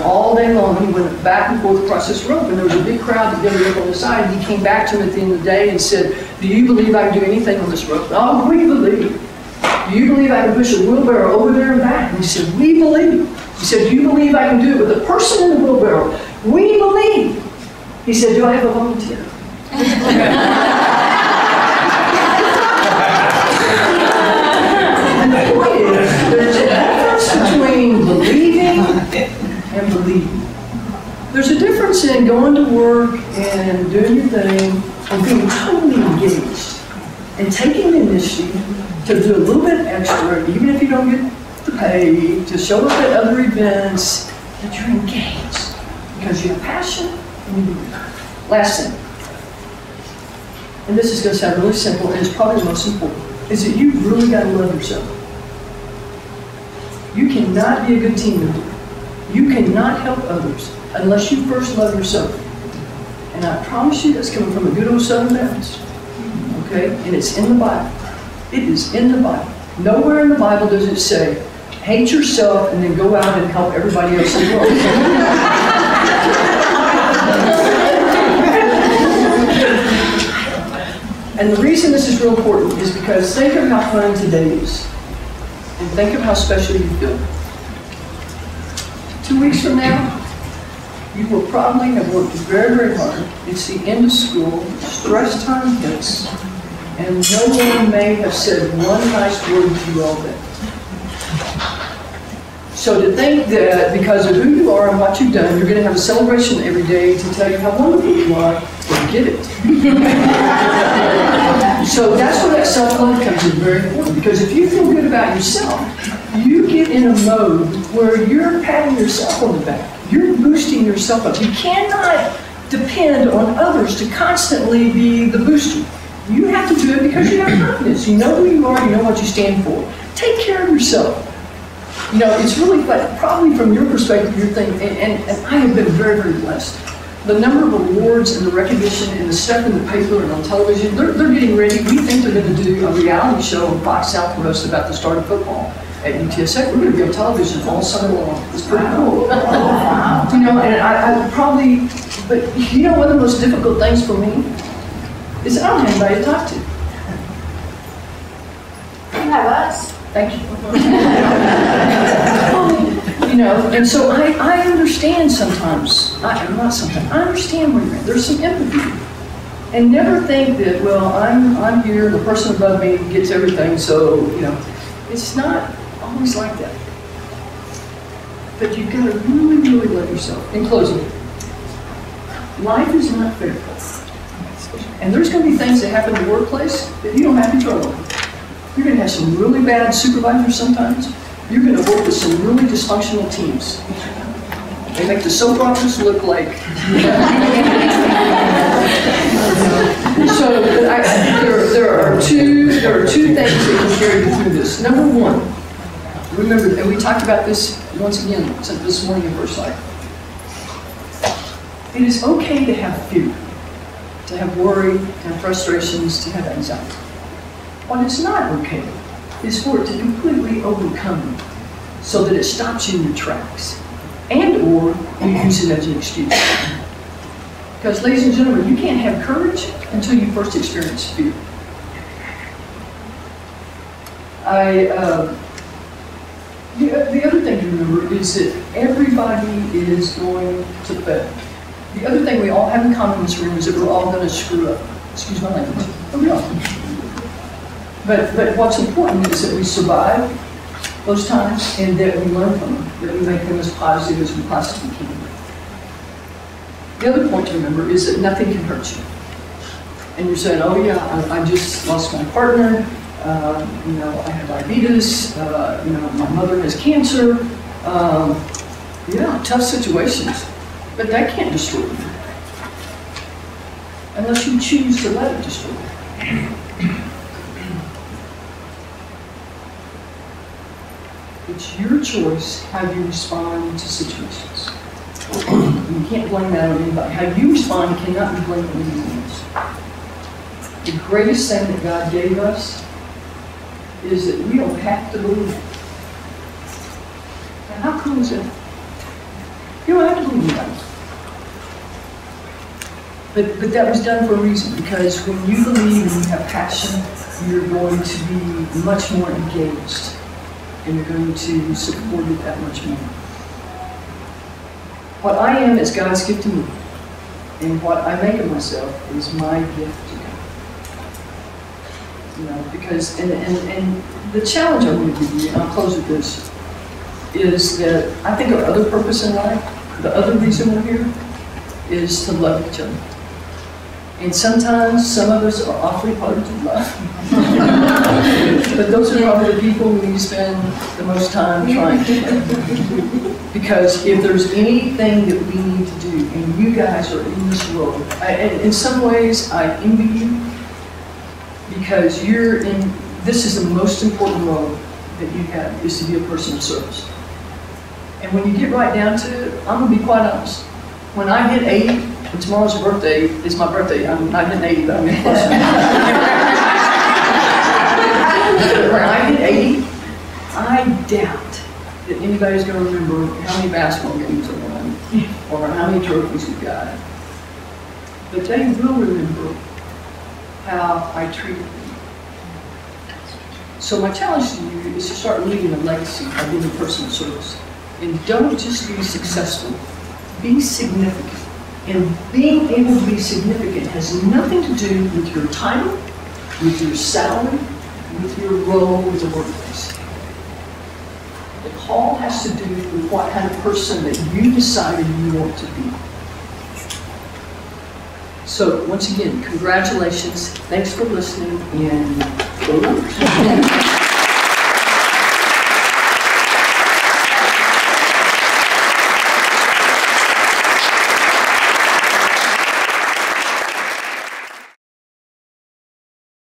All day long, he went back and forth across this rope, and there was a big crowd that gathered up on the side, and he came back to him at the end of the day and said, do you believe I can do anything on this rope? Oh, we believe. Do you believe I can push a wheelbarrow over there and back? And he said, we believe. He said, do you believe I can do it with a person in the wheelbarrow? We believe. He said, do I have a volunteer? And the point is, there's a difference between believing and believing. There's a difference in going to work and doing your thing and being totally engaged and taking the initiative to do a little bit extra, even if you don't get the pay, to show up at other events, that you're engaged because you have passion and you believe. Last thing, and this is going to sound really simple, and it's probably the most important, is that you really got to love yourself. You cannot be a good team member. You cannot help others unless you first love yourself. And I promise you that's coming from a good old Southern Baptist. Okay? And it's in the Bible. It is in the Bible. Nowhere in the Bible does it say, hate yourself and then go out and help everybody else in the world. And the reason this is real important is because think of how fun today is. And think of how special you feel. 2 weeks from now, you will probably have worked very, very hard. It's the end of school, stress time hits, and no one may have said one nice word to you all day. So to think that because of who you are and what you've done, you're going to have a celebration every day to tell you how wonderful you are, forget it. So that's where that self-love comes in very important, because if you feel good about yourself, you get in a mode where you're patting yourself on the back. You're boosting yourself up. You cannot depend on others to constantly be the booster. You have to do it because you have confidence. You know who you are, you know what you stand for. Take care of yourself. You know, it's really, but probably from your perspective, you're thinking, and I have been very, very blessed. The number of awards and the recognition and the stuff in the paper and on television, they're getting ready. We think they're going to do a reality show on Fox Southwest about the start of football at UTSA. We're going to be on television all summer long. It's pretty cool. You know, and I would probably, but you know, one of the most difficult things for me is I don't have anybody to talk to. You have us. Thank you. You know, and so I understand sometimes, I understand where you're at. There's some empathy. And never think that, well, I'm here, the person above me gets everything, so, you know, it's not always like that. But you've got to really, really love yourself. In closing, life is not fair. And there's going to be things that happen in the workplace that you don't have control over. You're going to have some really bad supervisors sometimes. You're going to work with some really dysfunctional teams. They make the soap operas look like... So there are two things that can carry you through this. Number one, remember, and we talked about this once again this morning in First Light. It is okay to have fear, to have worry, to have frustrations, to have anxiety. What is not okay is for it to completely overcome you so that it stops you in your tracks, and or you use it as an excuse. Because, ladies and gentlemen, you can't have courage until you first experience fear. The other thing to remember is that everybody is going to fail. The other thing we all have in common in this room is that we're all going to screw up. Excuse my language. But we are. But what's important is that we survive those times and that we learn from them, that we make them as positive as we possibly can. The other point to remember is that nothing can hurt you. And you're saying, oh yeah, I just lost my partner, you know, I have diabetes, you know, my mother has cancer. Yeah, tough situations. But that can't destroy you. Unless you choose to let it destroy you. It's your choice how you respond to situations. You can't blame that on anybody. How you respond cannot be blamed on anyone else. The greatest thing that God gave us is that we don't have to believe it. And how cool is that? You don't have to believe anybody. But that was done for a reason, because when you believe and you have passion, you're going to be much more engaged, and you're going to support it that much more. What I am is God's gift to me, and what I make of myself is my gift to God. You know, because, and the challenge I'm going to give you, and I'll close with this, is that I think our other purpose in life, the other reason we're here, is to love each other. And sometimes some of us are awfully hard to love. But those are probably the people we need to spend the most time trying to love. Because if there's anything that we need to do, and you guys are in this role, and in some ways I envy you, because you're in, this is the most important role that you have, is to be a person of service. And when you get right down to it, I'm going to be quite honest. When I hit 80, and tomorrow's birthday, it's my birthday, I'm not hitting 80, but I'm getting close. When I hit 80, I doubt that anybody's going to remember how many basketball games I won, or how many trophies we got. But they will remember how I treated them. So my challenge to you is to start leaving a legacy by being a person of service. And don't just be successful, be significant. And being able to be significant has nothing to do with your title, with your salary, with your role in the workplace. The call has to do with what kind of person that you decided you want to be. So once again, congratulations, thanks for listening, and go Warriors.